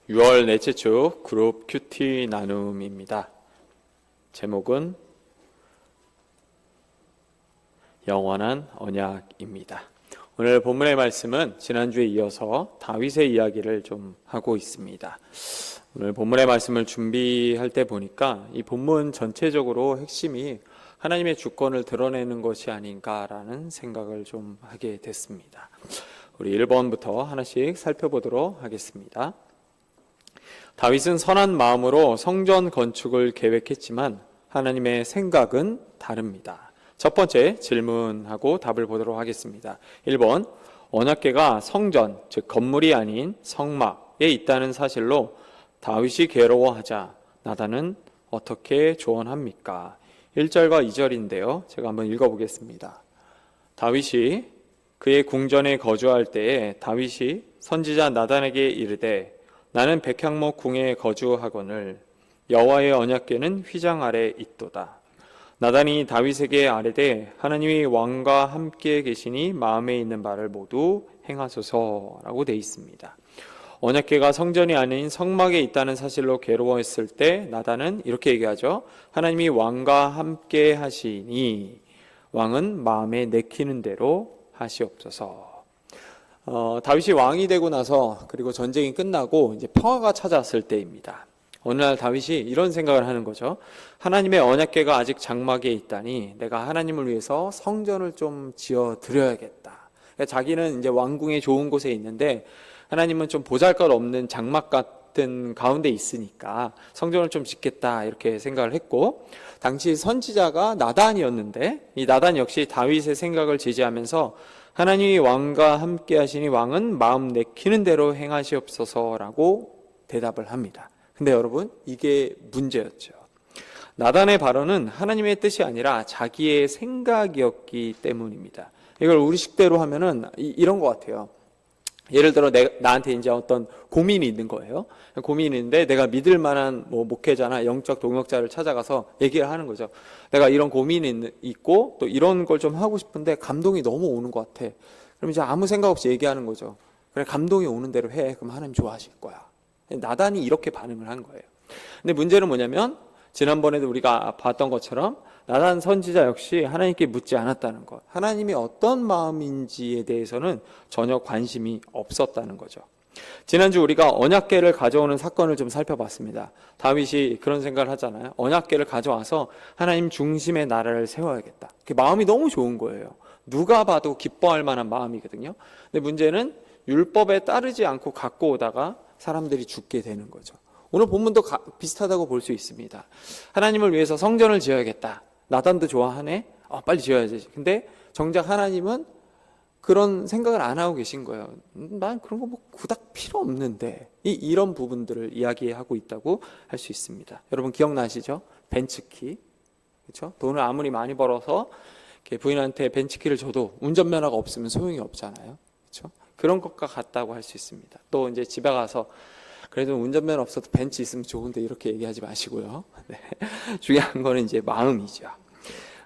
6월 넷째 주 그룹 큐티 나눔입니다. 제목은 영원한 언약입니다. 오늘 본문의 말씀은 지난주에 이어서 다윗의 이야기를 좀 하고 있습니다. 오늘 본문의 말씀을 준비할 때 보니까 이 본문 전체적으로 핵심이 하나님의 주권을 드러내는 것이 아닌가라는 생각을 좀 하게 됐습니다. 우리 1번부터 하나씩 살펴보도록 하겠습니다. 다윗은 선한 마음으로 성전 건축을 계획했지만 하나님의 생각은 다릅니다. 첫 번째 질문하고 답을 보도록 하겠습니다. 1번, 언약궤가 성전, 즉 건물이 아닌 성막에 있다는 사실로 다윗이 괴로워하자 나단은 어떻게 조언합니까? 1절과 2절인데요. 제가 한번 읽어보겠습니다. 다윗이 그의 궁전에 거주할 때에 다윗이 선지자 나단에게 이르되 나는 백향목 궁에 거주하거늘 여호와의 언약궤는 휘장 아래 있도다. 나단이 다윗에게 아뢰되 하나님이 왕과 함께 계시니 마음에 있는 바를 모두 행하소서라고 되어 있습니다. 언약궤가 성전이 아닌 성막에 있다는 사실로 괴로워했을 때 나단은 이렇게 얘기하죠. 하나님이 왕과 함께 하시니 왕은 마음에 내키는 대로 하시옵소서. 다윗이 왕이 되고 나서 그리고 전쟁이 끝나고 이제 평화가 찾아왔을 때입니다. 어느 날 다윗이 이런 생각을 하는 거죠. 하나님의 언약궤가 아직 장막에 있다니 내가 하나님을 위해서 성전을 좀 지어 드려야겠다. 그러니까 자기는 이제 왕궁의 좋은 곳에 있는데 하나님은 좀 보잘것없는 장막 같은 가운데 있으니까 성전을 좀 짓겠다 이렇게 생각을 했고, 당시 선지자가 나단이었는데 이 나단 역시 다윗의 생각을 지지하면서 하나님이 왕과 함께 하시니 왕은 마음 내키는 대로 행하시옵소서라고 대답을 합니다. 근데 여러분, 이게 문제였죠. 나단의 발언은 하나님의 뜻이 아니라 자기의 생각이었기 때문입니다. 이걸 우리식대로 하면은 이런 것 같아요. 예를 들어 나한테 이제 어떤 고민이 있는 거예요. 고민이 있는데 내가 믿을 만한 목회자나 영적 동역자를 찾아가서 얘기를 하는 거죠. 내가 이런 고민이 있고 또 이런 걸 좀 하고 싶은데 감동이 너무 오는 것 같아. 그럼 이제 아무 생각 없이 얘기하는 거죠. 그래, 감동이 오는 대로 해. 그럼 하나님 좋아하실 거야. 나단이 이렇게 반응을 한 거예요. 근데 문제는 뭐냐면 지난번에도 우리가 봤던 것처럼 나단 선지자 역시 하나님께 묻지 않았다는 것. 하나님이 어떤 마음인지에 대해서는 전혀 관심이 없었다는 거죠. 지난주 우리가 언약궤를 가져오는 사건을 좀 살펴봤습니다. 다윗이 그런 생각을 하잖아요. 언약궤를 가져와서 하나님 중심의 나라를 세워야겠다. 그 마음이 너무 좋은 거예요. 누가 봐도 기뻐할 만한 마음이거든요. 근데 문제는 율법에 따르지 않고 갖고 오다가 사람들이 죽게 되는 거죠. 오늘 본문도 비슷하다고 볼 수 있습니다. 하나님을 위해서 성전을 지어야겠다. 나단도 좋아하네. 빨리 지어야지. 근데 정작 하나님은 그런 생각을 안 하고 계신 거예요. 난 그런 거 그닥 필요 없는데. 이런 부분들을 이야기하고 있다고 할 수 있습니다. 여러분 기억나시죠? 벤츠키. 그렇죠? 돈을 아무리 많이 벌어서 부인한테 벤츠키를 줘도 운전면허가 없으면 소용이 없잖아요. 그렇죠? 그런 것과 같다고 할 수 있습니다. 또 이제 집에 가서 그래도 운전면허 없어도 벤츠 있으면 좋은데 이렇게 얘기하지 마시고요. 네. 중요한 거는 이제 마음이죠.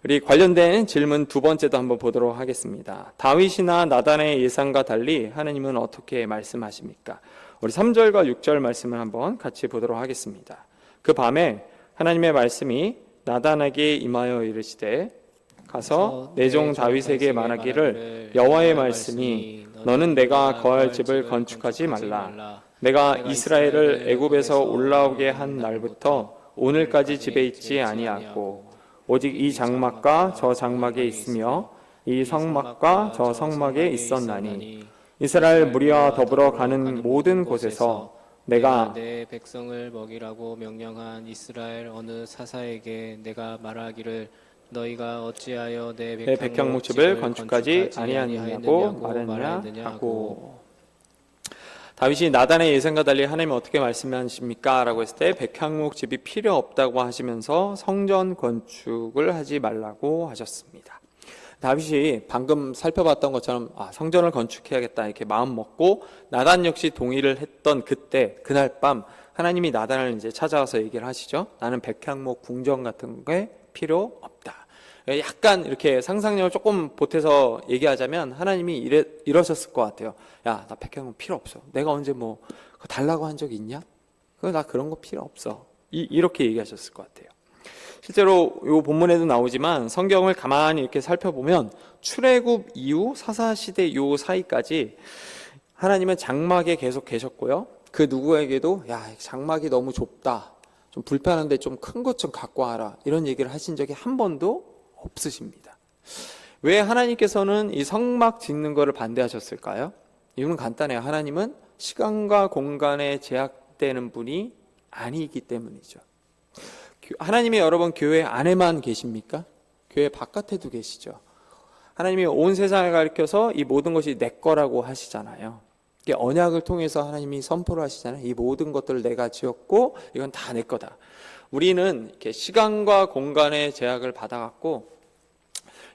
우리 관련된 질문 두 번째도 한번 보도록 하겠습니다. 다윗이나 나단의 예상과 달리 하나님은 어떻게 말씀하십니까? 우리 3절과 6절 말씀을 한번 같이 보도록 하겠습니다. 그 밤에 하나님의 말씀이 나단에게 임하여 이르시되 가서 내 종 다윗에게 말하기를 여호와의 말씀이 너는 내가 거할 집을 건축하지 말라. 내가 이스라엘을 애굽에서 올라오게 한 날부터 오늘까지 집에 있지 아니하고 오직 이 장막과 저 장막에 있으며 이 성막과 저 성막에 있었나니 이스라엘 무리와 더불어 가는 모든 곳에서 내가 내 백성을 먹이라고 명령한 이스라엘 어느 사사에게 내가 말하기를 너희가 어찌하여 내 백향목 집을 건축하지 아니하느냐고 말했느냐 하고. 다윗이 나단의 예상과 달리 하나님은 어떻게 말씀하십니까? 라고 했을 때 백향목 집이 필요 없다고 하시면서 성전 건축을 하지 말라고 하셨습니다. 다윗이 방금 살펴봤던 것처럼 성전을 건축해야겠다 이렇게 마음 먹고 나단 역시 동의를 했던 그날 밤 하나님이 나단을 이제 찾아와서 얘기를 하시죠. 나는 백향목 궁전 같은 게 필요 없다. 약간 이렇게 상상력을 조금 보태서 얘기하자면 하나님이 이러셨을 것 같아요. 야, 나 백향목 필요 없어. 내가 언제 뭐 그거 달라고 한 적 있냐? 나 그런 거 필요 없어. 이렇게 얘기하셨을 것 같아요. 실제로 이 본문에도 나오지만 성경을 가만히 이렇게 살펴보면 출애굽 이후 사사시대 요 사이까지 하나님은 장막에 계속 계셨고요. 그 누구에게도 야, 장막이 너무 좁다. 좀 불편한데 좀 큰 것 좀 갖고 와라. 이런 얘기를 하신 적이 한 번도 없으십니다. 왜 하나님께서는 이 성막 짓는 것을 반대하셨을까요? 이유는 간단해요. 하나님은 시간과 공간에 제약되는 분이 아니기 때문이죠. 하나님이 여러분 교회 안에만 계십니까? 교회 바깥에도 계시죠. 하나님이 온 세상을 가리켜서 이 모든 것이 내 거라고 하시잖아요. 이게 언약을 통해서 하나님이 선포를 하시잖아요. 이 모든 것들을 내가 지었고 이건 다 내 거다. 우리는 이렇게 시간과 공간의 제약을 받아갖고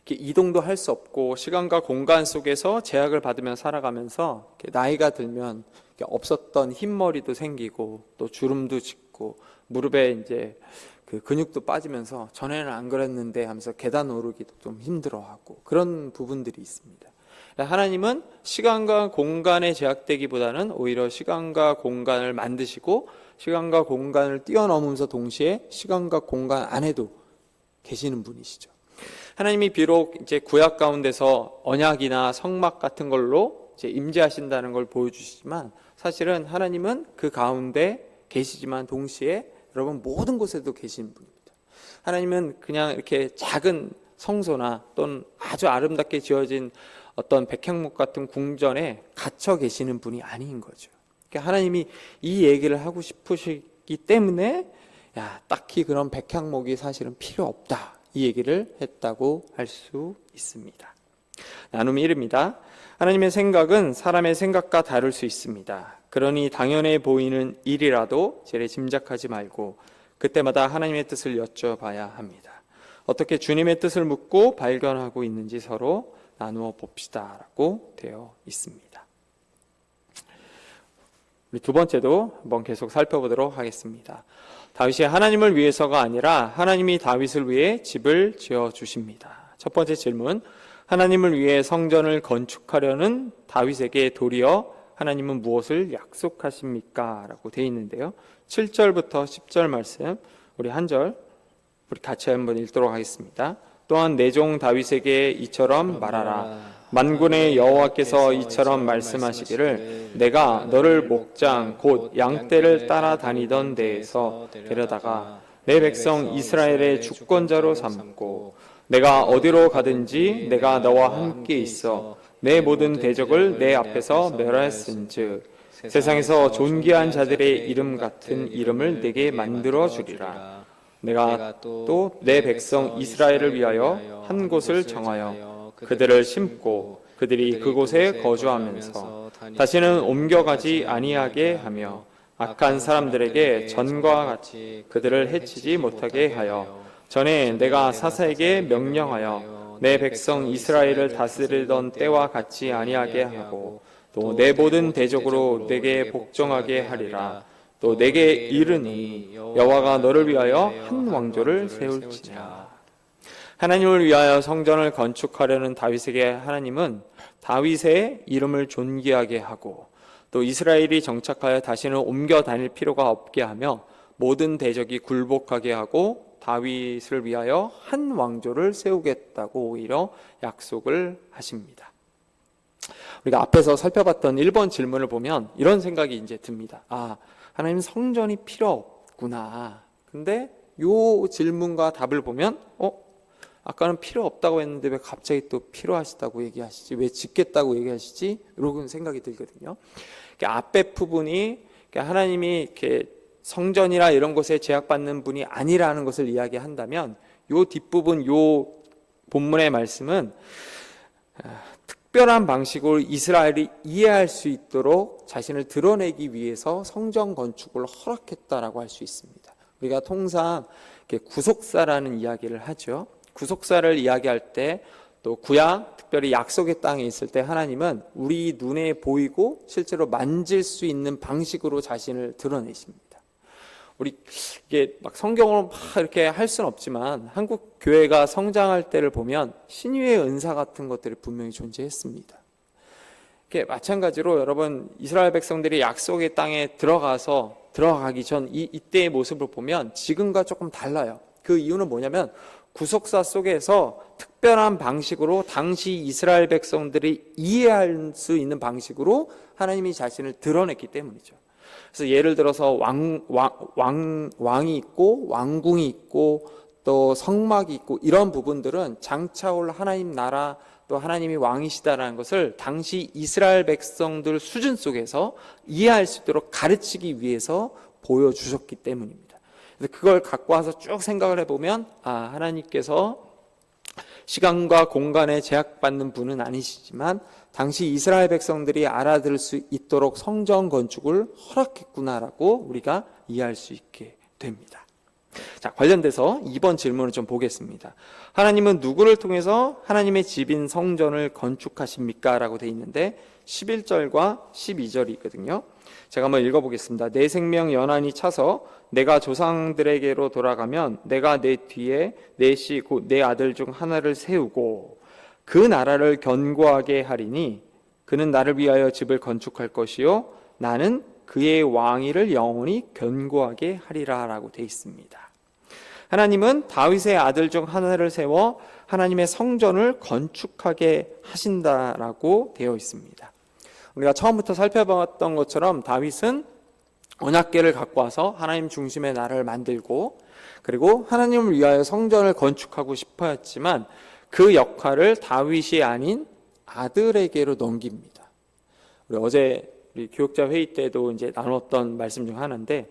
이렇게 이동도 할 수 없고 시간과 공간 속에서 제약을 받으며 살아가면서 나이가 들면 없었던 흰머리도 생기고 또 주름도 짓고 무릎에 이제 그 근육도 빠지면서 전에는 안 그랬는데 하면서 계단 오르기도 좀 힘들어하고 그런 부분들이 있습니다. 하나님은 시간과 공간에 제약되기보다는 오히려 시간과 공간을 만드시고 시간과 공간을 뛰어넘으면서 동시에 시간과 공간 안에도 계시는 분이시죠. 하나님이 비록 이제 구약 가운데서 언약이나 성막 같은 걸로 이제 임재하신다는 걸 보여주시지만 사실은 하나님은 그 가운데 계시지만 동시에 여러분 모든 곳에도 계신 분입니다. 하나님은 그냥 이렇게 작은 성소나 또는 아주 아름답게 지어진 어떤 백향목 같은 궁전에 갇혀 계시는 분이 아닌 거죠. 그러니까 하나님이 이 얘기를 하고 싶으시기 때문에 야, 딱히 그런 백향목이 사실은 필요 없다. 이 얘기를 했다고 할 수 있습니다. 나눔 1입니다. 하나님의 생각은 사람의 생각과 다를 수 있습니다. 그러니 당연해 보이는 일이라도 제래 짐작하지 말고 그때마다 하나님의 뜻을 여쭤봐야 합니다. 어떻게 주님의 뜻을 묻고 발견하고 있는지 서로 나누어 봅시다 라고 되어 있습니다. 우리 두 번째도 한번 계속 살펴보도록 하겠습니다. 다윗이 하나님을 위해서가 아니라 하나님이 다윗을 위해 집을 지어 주십니다. 첫 번째 질문, 하나님을 위해 성전을 건축하려는 다윗에게 도리어 하나님은 무엇을 약속하십니까? 라고 되어 있는데요. 7절부터 10절 말씀 우리 한 절 우리 같이 한번 읽도록 하겠습니다. 또한 내 종 다윗에게 이처럼 말하라. 만군의 여호와께서 이처럼 말씀하시기를 내가 너를 목장 곧 양떼를 따라다니던 데에서 데려다가 내 백성 이스라엘의 주권자로 삼고 내가 어디로 가든지 내가 너와 함께 있어 내 모든 대적을 내 앞에서 멸하였은즉 세상에서 존귀한 자들의 이름 같은 이름을 내게 만들어 주리라. 내가 또 내 백성 이스라엘을 위하여 한 곳을 정하여 그들을 심고 그들이 그곳에 거주하면서 다시는 옮겨가지 아니하게 하며 악한 사람들에게 전과 같이 그들을 해치지 못하게 하여 전에 내가 사사에게 명령하여 내 백성 이스라엘을 다스리던 때와 같이 아니하게 하고 또 내 모든 대적으로 내게 복종하게 하리라. 또 내게 이르니 여호와가 너를 위하여 한 왕조를 세울지니라. 하나님을 위하여 성전을 건축하려는 다윗에게 하나님은 다윗의 이름을 존귀하게 하고 또 이스라엘이 정착하여 다시는 옮겨 다닐 필요가 없게 하며 모든 대적이 굴복하게 하고 다윗을 위하여 한 왕조를 세우겠다고 오히려 약속을 하십니다. 우리가 앞에서 살펴봤던 1번 질문을 보면 이런 생각이 이제 듭니다. 아, 하나님 성전이 필요 없구나. 근데 요 질문과 답을 보면 아까는 필요 없다고 했는데 왜 갑자기 또 필요하시다고 얘기하시지? 왜 짓겠다고 얘기하시지? 이런 생각이 들거든요. 앞에 부분이 하나님이 이렇게 성전이나 이런 곳에 제약받는 분이 아니라는 것을 이야기한다면 요 뒷부분 요 본문의 말씀은 특별한 방식으로 이스라엘이 이해할 수 있도록 자신을 드러내기 위해서 성전 건축을 허락했다라고 할 수 있습니다. 우리가 통상 구속사라는 이야기를 하죠. 구속사를 이야기할 때 또 구약, 특별히 약속의 땅에 있을 때 하나님은 우리 눈에 보이고 실제로 만질 수 있는 방식으로 자신을 드러내십니다. 우리 이게 막 성경으로 막 이렇게 할 수는 없지만 한국 교회가 성장할 때를 보면 신유의 은사 같은 것들이 분명히 존재했습니다. 이게 마찬가지로 여러분 이스라엘 백성들이 약속의 땅에 들어가기 전 이때의 모습을 보면 지금과 조금 달라요. 그 이유는 뭐냐면 구속사 속에서 특별한 방식으로 당시 이스라엘 백성들이 이해할 수 있는 방식으로 하나님이 자신을 드러냈기 때문이죠. 그래서 예를 들어서 왕이 있고 왕궁이 있고 또 성막이 있고 이런 부분들은 장차올 하나님 나라 또 하나님이 왕이시다라는 것을 당시 이스라엘 백성들 수준 속에서 이해할 수 있도록 가르치기 위해서 보여주셨기 때문입니다. 그래서 그걸 갖고 와서 쭉 생각을 해보면 하나님께서 시간과 공간에 제약받는 분은 아니시지만 당시 이스라엘 백성들이 알아들을 수 있도록 성전 건축을 허락했구나라고 우리가 이해할 수 있게 됩니다. 자, 관련돼서 2번 질문을 좀 보겠습니다. 하나님은 누구를 통해서 하나님의 집인 성전을 건축하십니까? 라고 돼 있는데 11절과 12절이 있거든요. 제가 한번 읽어보겠습니다. 내 생명 연한이 차서 내가 조상들에게로 돌아가면 내가 내 뒤에 내 씨 곧 내 아들 중 하나를 세우고 그 나라를 견고하게 하리니 그는 나를 위하여 집을 건축할 것이요 나는 그의 왕위를 영원히 견고하게 하리라 라고 돼 있습니다. 하나님은 다윗의 아들 중 하나를 세워 하나님의 성전을 건축하게 하신다라고 되어 있습니다. 우리가 처음부터 살펴봤던 것처럼 다윗은 언약궤를 갖고 와서 하나님 중심의 나라를 만들고 그리고 하나님을 위하여 성전을 건축하고 싶어 했지만 그 역할을 다윗이 아닌 아들에게로 넘깁니다. 우리 어제 우리 교육자 회의 때도 이제 나눴던 말씀 중 하나인데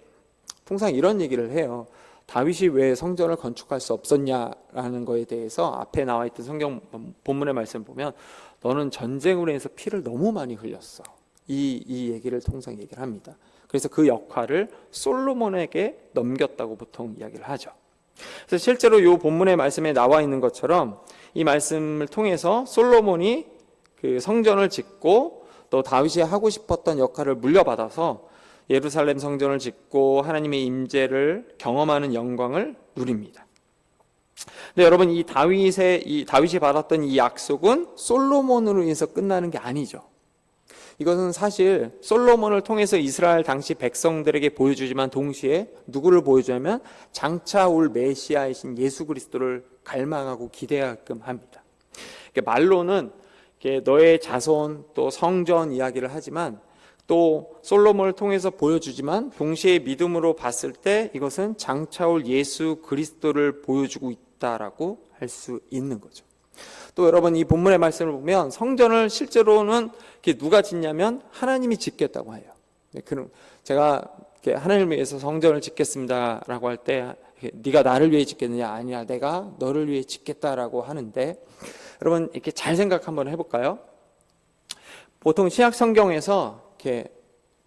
통상 이런 얘기를 해요. 다윗이 왜 성전을 건축할 수 없었냐라는 거에 대해서 앞에 나와 있던 성경 본문의 말씀을 보면 너는 전쟁으로 인해서 피를 너무 많이 흘렸어. 이 얘기를 통상 얘기를 합니다. 그래서 그 역할을 솔로몬에게 넘겼다고 보통 이야기를 하죠. 그래서 실제로 이 본문의 말씀에 나와 있는 것처럼 이 말씀을 통해서 솔로몬이 그 성전을 짓고 또 다윗이 하고 싶었던 역할을 물려받아서 예루살렘 성전을 짓고 하나님의 임재를 경험하는 영광을 누립니다. 근데 여러분 이 다윗이 받았던 이 약속은 솔로몬으로 인해서 끝나는 게 아니죠. 이것은 사실 솔로몬을 통해서 이스라엘 당시 백성들에게 보여주지만 동시에 누구를 보여주냐면 장차 올 메시아이신 예수 그리스도를 갈망하고 기대하게끔 합니다. 말로는 너의 자손 또 성전 이야기를 하지만 또 솔로몬을 통해서 보여주지만 동시에 믿음으로 봤을 때 이것은 장차 올 예수 그리스도를 보여주고 있다라고 할 수 있는 거죠. 또 여러분 이 본문의 말씀을 보면 성전을 실제로는 누가 짓냐면 하나님이 짓겠다고 해요. 그럼 제가 하나님을 위해서 성전을 짓겠습니다라고 할 때 네가 나를 위해 짓겠느냐? 아니야, 내가 너를 위해 짓겠다라고 하는데 여러분 이렇게 잘 생각 한번 해볼까요? 보통 신약 성경에서 이렇게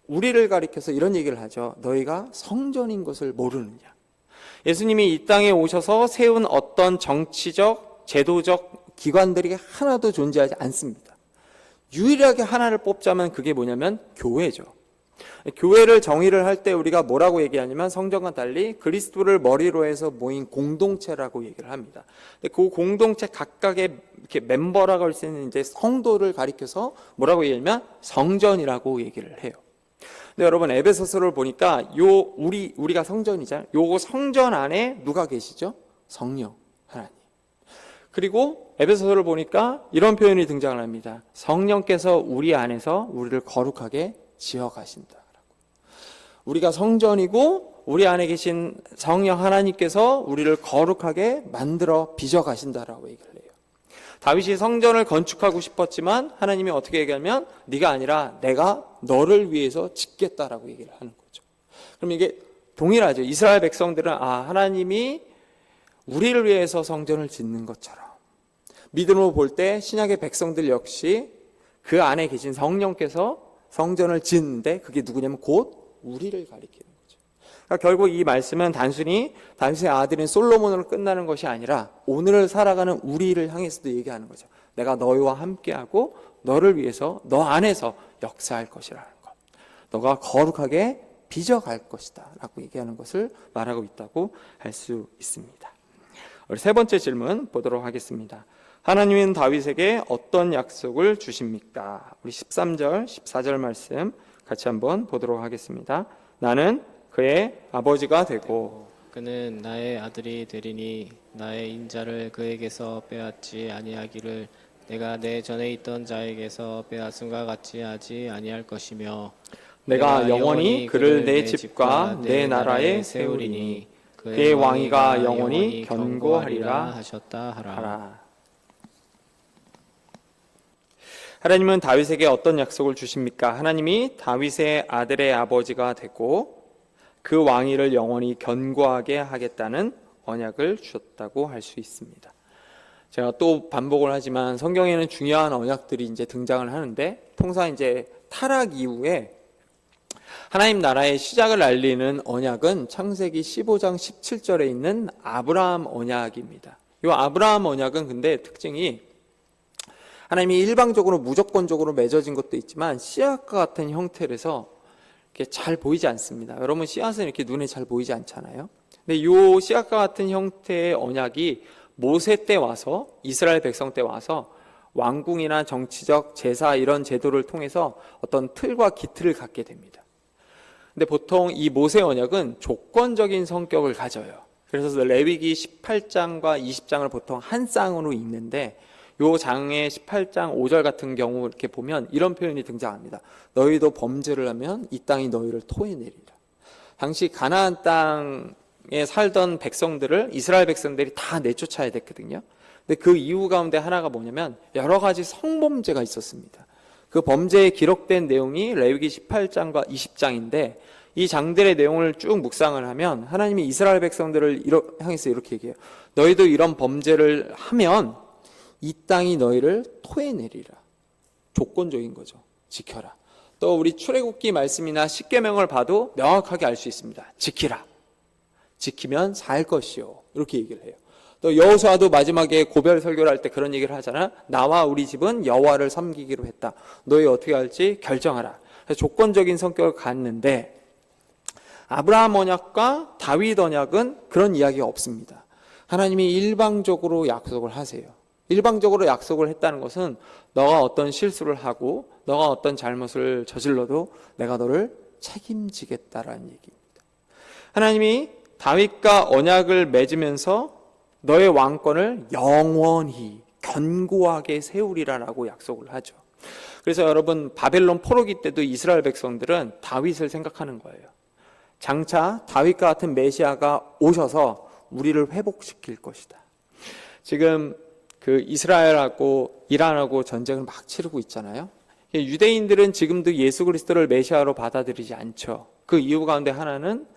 우리를 가리켜서 이런 얘기를 하죠. 너희가 성전인 것을 모르느냐? 예수님이 이 땅에 오셔서 세운 어떤 정치적, 제도적 기관들이 하나도 존재하지 않습니다. 유일하게 하나를 뽑자면 그게 뭐냐면 교회죠. 교회를 정의를 할 때 우리가 뭐라고 얘기하냐면 성전과 달리 그리스도를 머리로 해서 모인 공동체라고 얘기를 합니다. 근데 그 공동체 각각의 이렇게 멤버라고 할 수 있는 이제 성도를 가리켜서 뭐라고 얘기하냐면 성전이라고 얘기를 해요. 근데 여러분 에베소서를 보니까 우리가 성전이잖아요. 요 성전 안에 누가 계시죠? 성령 하나님. 그리고 에베소서를 보니까 이런 표현이 등장을 합니다. 성령께서 우리 안에서 우리를 거룩하게 지어 가신다라고. 우리가 성전이고 우리 안에 계신 성령 하나님께서 우리를 거룩하게 만들어 빚어 가신다라고 얘기를 해요. 다윗이 성전을 건축하고 싶었지만 하나님이 어떻게 얘기하면 네가 아니라 내가 너를 위해서 짓겠다라고 얘기를 하는 거죠. 그럼 이게 동일하죠. 이스라엘 백성들은 하나님이 우리를 위해서 성전을 짓는 것처럼 믿음으로 볼 때 신약의 백성들 역시 그 안에 계신 성령께서 성전을 짓는데 그게 누구냐면 곧 우리를 가리키는 거죠. 그러니까 결국 이 말씀은 단순히 다윗의 아들인 솔로몬으로 끝나는 것이 아니라 오늘을 살아가는 우리를 향해서도 얘기하는 거죠. 내가 너희와 함께하고 너를 위해서 너 안에서 역사할 것이라는 것. 너가 거룩하게 빚어갈 것이다 라고 얘기하는 것을 말하고 있다고 할 수 있습니다. 우리 세 번째 질문 보도록 하겠습니다. 하나님은 다윗에게 어떤 약속을 주십니까? 우리 13절, 14절 말씀 같이 한번 보도록 하겠습니다. 나는 그의 아버지가 되고 그는 나의 아들이 되리니 나의 인자를 그에게서 빼앗지 아니하기를 내가 내 전에 있던 자에게서 빼앗음과 같이 하지 아니할 것이며 내가 영원히 그를 내 집과 내 나라에 세우리니 그의 왕위가 영원히 견고하리라 하셨다 하라. 하라. 하나님은 다윗에게 어떤 약속을 주십니까? 하나님이 다윗의 아들의 아버지가 되고 그 왕위를 영원히 견고하게 하겠다는 언약을 주셨다고 할 수 있습니다. 제가 또 반복을 하지만 성경에는 중요한 언약들이 이제 등장을 하는데 통상 이제 타락 이후에 하나님 나라의 시작을 알리는 언약은 창세기 15장 17절에 있는 아브라함 언약입니다. 이 아브라함 언약은 근데 특징이 하나님이 일방적으로 무조건적으로 맺어진 것도 있지만 씨앗과 같은 형태라서 이렇게 잘 보이지 않습니다. 여러분 씨앗은 이렇게 눈에 잘 보이지 않잖아요. 근데 이 씨앗과 같은 형태의 언약이 모세 때 와서 이스라엘 백성 때 와서 왕궁이나 정치적 제사 이런 제도를 통해서 어떤 틀과 기틀을 갖게 됩니다. 근데 보통 이 모세 언약은 조건적인 성격을 가져요. 그래서 레위기 18장과 20장을 보통 한 쌍으로 읽는데 요 장의 18장 5절 같은 경우 이렇게 보면 이런 표현이 등장합니다. 너희도 범죄를 하면 이 땅이 너희를 토해내리라. 당시 가나안 땅에 살던 백성들을 이스라엘 백성들이 다 내쫓아야 됐거든요. 근데 그 이유 가운데 하나가 뭐냐면 여러 가지 성범죄가 있었습니다. 그 범죄에 기록된 내용이 레위기 18장과 20장인데 이 장들의 내용을 쭉 묵상을 하면 하나님이 이스라엘 백성들을 향해서 이렇게 얘기해요. 너희도 이런 범죄를 하면 이 땅이 너희를 토해내리라. 조건적인 거죠. 지켜라. 또 우리 출애굽기 말씀이나 십계명을 봐도 명확하게 알 수 있습니다. 지키라. 지키면 살 것이요. 이렇게 얘기를 해요. 또 여호수아도 마지막에 고별 설교를 할 때 그런 얘기를 하잖아. 나와 우리 집은 여호와를 섬기기로 했다. 너희 어떻게 할지 결정하라. 조건적인 성격을 갖는데 아브라함 언약과 다윗 언약은 그런 이야기가 없습니다. 하나님이 일방적으로 약속을 하세요. 일방적으로 약속을 했다는 것은 너가 어떤 실수를 하고 너가 어떤 잘못을 저질러도 내가 너를 책임지겠다라는 얘기입니다. 하나님이 다윗과 언약을 맺으면서 너의 왕권을 영원히 견고하게 세우리라라고 약속을 하죠. 그래서 여러분 바벨론 포로기 때도 이스라엘 백성들은 다윗을 생각하는 거예요. 장차 다윗과 같은 메시아가 오셔서 우리를 회복시킬 것이다. 지금 그 이스라엘하고 이란하고 전쟁을 막 치르고 있잖아요. 유대인들은 지금도 예수 그리스도를 메시아로 받아들이지 않죠. 그 이유 가운데 하나는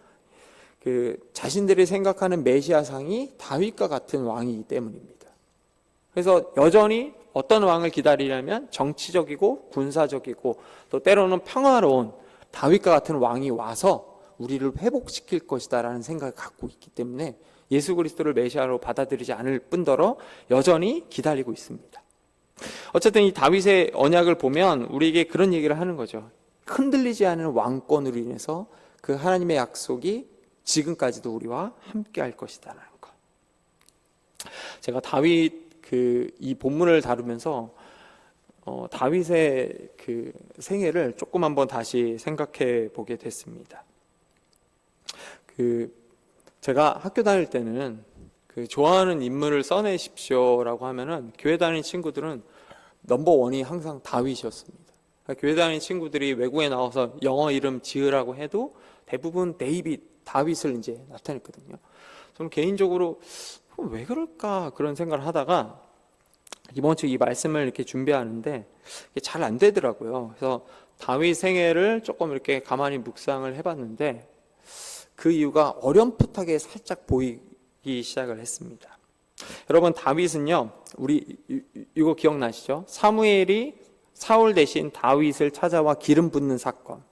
그 자신들이 생각하는 메시아상이 다윗과 같은 왕이기 때문입니다. 그래서 여전히 어떤 왕을 기다리냐면 정치적이고 군사적이고 또 때로는 평화로운 다윗과 같은 왕이 와서 우리를 회복시킬 것이다라는 생각을 갖고 있기 때문에 예수 그리스도를 메시아로 받아들이지 않을 뿐더러 여전히 기다리고 있습니다. 어쨌든 이 다윗의 언약을 보면 우리에게 그런 얘기를 하는 거죠. 흔들리지 않은 왕권으로 인해서 그 하나님의 약속이 지금까지도 우리와 함께 할 것이다라는 것. 제가 다윗 이 본문을 다루면서 다윗의 그 생애를 조금 한번 다시 생각해 보게 됐습니다. 제가 학교 다닐 때는 좋아하는 인물을 써내십시오라고 하면은 교회 다니는 친구들은 넘버원이 항상 다윗이었습니다. 그러니까 교회 다니는 친구들이 외국에 나와서 영어 이름 지으라고 해도 대부분 다윗을 이제 나타냈거든요. 저는 개인적으로 왜 그럴까 그런 생각을 하다가 이번 주 이 말씀을 이렇게 준비하는데 잘 안 되더라고요. 그래서 다윗 생애를 조금 이렇게 가만히 묵상을 해봤는데 그 이유가 어렴풋하게 살짝 보이기 시작을 했습니다. 여러분 다윗은요, 우리 이거 기억나시죠? 사무엘이 사울 대신 다윗을 찾아와 기름 붓는 사건.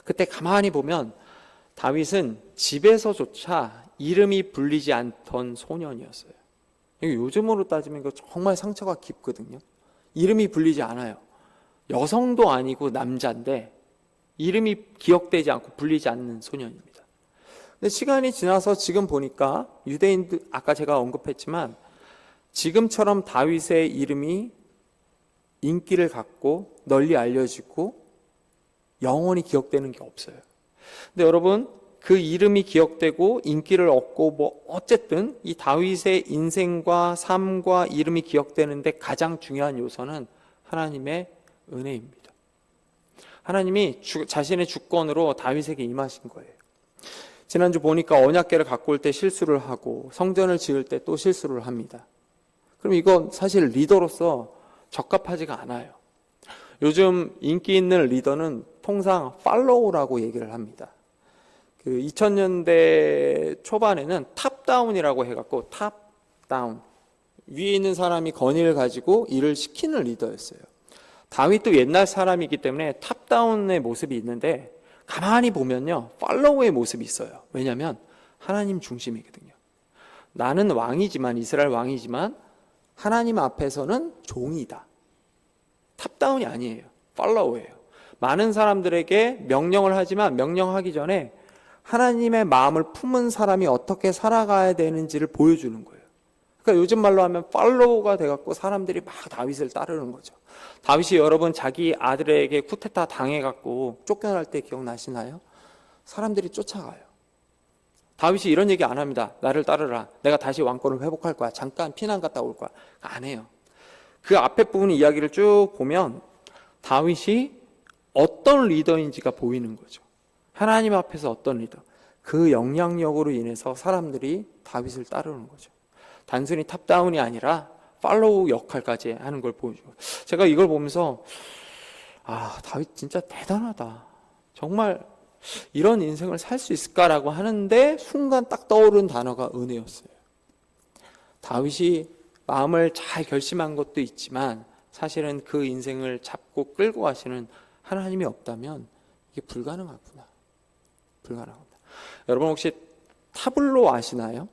그때 가만히 보면 다윗은 집에서조차 이름이 불리지 않던 소년이었어요. 요즘으로 따지면 이거 정말 상처가 깊거든요. 이름이 불리지 않아요. 여성도 아니고 남자인데 이름이 기억되지 않고 불리지 않는 소년입니다. 근데 시간이 지나서 지금 보니까 유대인들, 아까 제가 언급했지만 지금처럼 다윗의 이름이 인기를 갖고 널리 알려지고 영원히 기억되는 게 없어요. 근데 여러분, 그 이름이 기억되고 인기를 얻고 뭐 어쨌든 이 다윗의 인생과 삶과 이름이 기억되는데 가장 중요한 요소는 하나님의 은혜입니다. 하나님이 자신의 주권으로 다윗에게 임하신 거예요. 지난주 보니까 언약궤를 갖고 올 때 실수를 하고 성전을 지을 때 또 실수를 합니다. 그럼 이건 사실 리더로서 적합하지가 않아요. 요즘 인기 있는 리더는 통상 팔로우라고 얘기를 합니다. 그 2000년대 초반에는 탑다운이라고 해갖고 탑다운, 위에 있는 사람이 건의를 가지고 일을 시키는 리더였어요. 다윗도 옛날 사람이기 때문에 탑다운의 모습이 있는데 가만히 보면요, 팔로우의 모습이 있어요. 왜냐하면 하나님 중심이거든요. 나는 왕이지만, 이스라엘 왕이지만 하나님 앞에서는 종이다. 탑다운이 아니에요. 팔로우예요. 많은 사람들에게 명령을 하지만 명령하기 전에 하나님의 마음을 품은 사람이 어떻게 살아가야 되는지를 보여주는 거예요. 그러니까 요즘 말로 하면 팔로우가 돼갖고 사람들이 막 다윗을 따르는 거죠. 다윗이 여러분 자기 아들에게 쿠데타 당해갖고 쫓겨날 때 기억나시나요? 사람들이 쫓아가요. 다윗이 이런 얘기 안 합니다. 나를 따르라. 내가 다시 왕권을 회복할 거야. 잠깐 피난 갔다 올 거야. 안 해요. 그 앞에 부분 이야기를 쭉 보면 다윗이 어떤 리더인지가 보이는 거죠. 하나님 앞에서 어떤 리더. 그 영향력으로 인해서 사람들이 다윗을 따르는 거죠. 단순히 탑다운이 아니라 팔로우 역할까지 하는 걸 보여줘요. 제가 이걸 보면서 다윗 진짜 대단하다. 정말 이런 인생을 살 수 있을까라고 하는데 순간 딱 떠오른 단어가 은혜였어요. 다윗이 마음을 잘 결심한 것도 있지만 사실은 그 인생을 잡고 끌고 가시는 하나님이 없다면 이게 불가능하구나. 불가능합니다. 여러분 혹시 타블로 아시나요?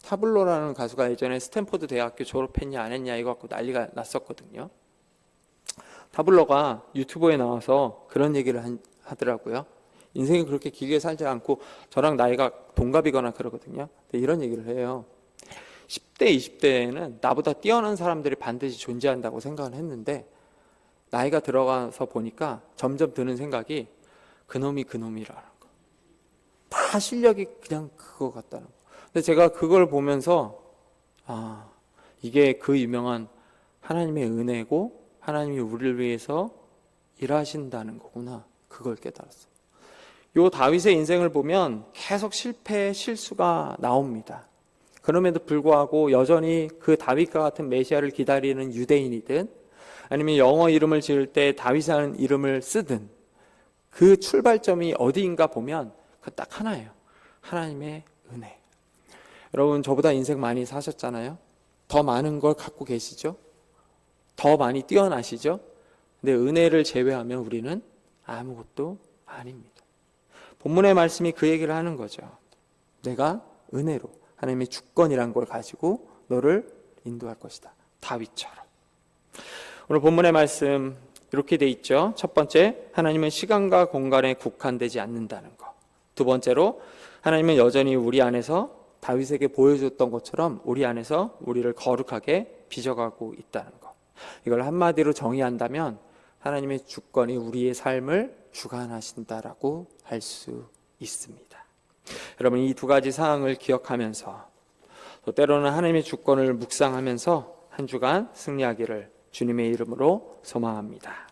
타블로라는 가수가 예전에 스탠포드 대학교 졸업했냐 안 했냐 이거 갖고 난리가 났었거든요. 타블로가 유튜브에 나와서 그런 얘기를 하더라고요. 인생이 그렇게 길게 살지 않고 저랑 나이가 동갑이거나 그러거든요. 근데 이런 얘기를 해요. 10대, 20대에는 나보다 뛰어난 사람들이 반드시 존재한다고 생각을 했는데 나이가 들어가서 보니까 점점 드는 생각이 그놈이 그놈이라는 거. 다 실력이 그냥 그거 같다는 거. 근데 제가 그걸 보면서 이게 그 유명한 하나님의 은혜고 하나님이 우리를 위해서 일하신다는 거구나. 그걸 깨달았어요. 요 다윗의 인생을 보면 계속 실패, 실수가 나옵니다. 그럼에도 불구하고 여전히 그 다윗과 같은 메시아를 기다리는 유대인이든 아니면 영어 이름을 지을 때 다윗이라는 이름을 쓰든 그 출발점이 어디인가 보면 그 딱 하나예요. 하나님의 은혜. 여러분 저보다 인생 많이 사셨잖아요. 더 많은 걸 갖고 계시죠? 더 많이 뛰어나시죠? 근데 은혜를 제외하면 우리는 아무것도 아닙니다. 본문의 말씀이 그 얘기를 하는 거죠. 내가 은혜로 하나님의 주권이란 걸 가지고 너를 인도할 것이다. 다윗처럼. 오늘 본문의 말씀 이렇게 돼 있죠. 첫 번째, 하나님은 시간과 공간에 국한되지 않는다는 거. 두 번째로, 하나님은 여전히 우리 안에서 다윗에게 보여줬던 것처럼 우리 안에서 우리를 거룩하게 빚어가고 있다는 거. 이걸 한마디로 정의한다면 하나님의 주권이 우리의 삶을 주관하신다라고 할 수 있습니다. 여러분 이 두 가지 사항을 기억하면서 또 때로는 하나님의 주권을 묵상하면서 한 주간 승리하기를 주님의 이름으로 소망합니다.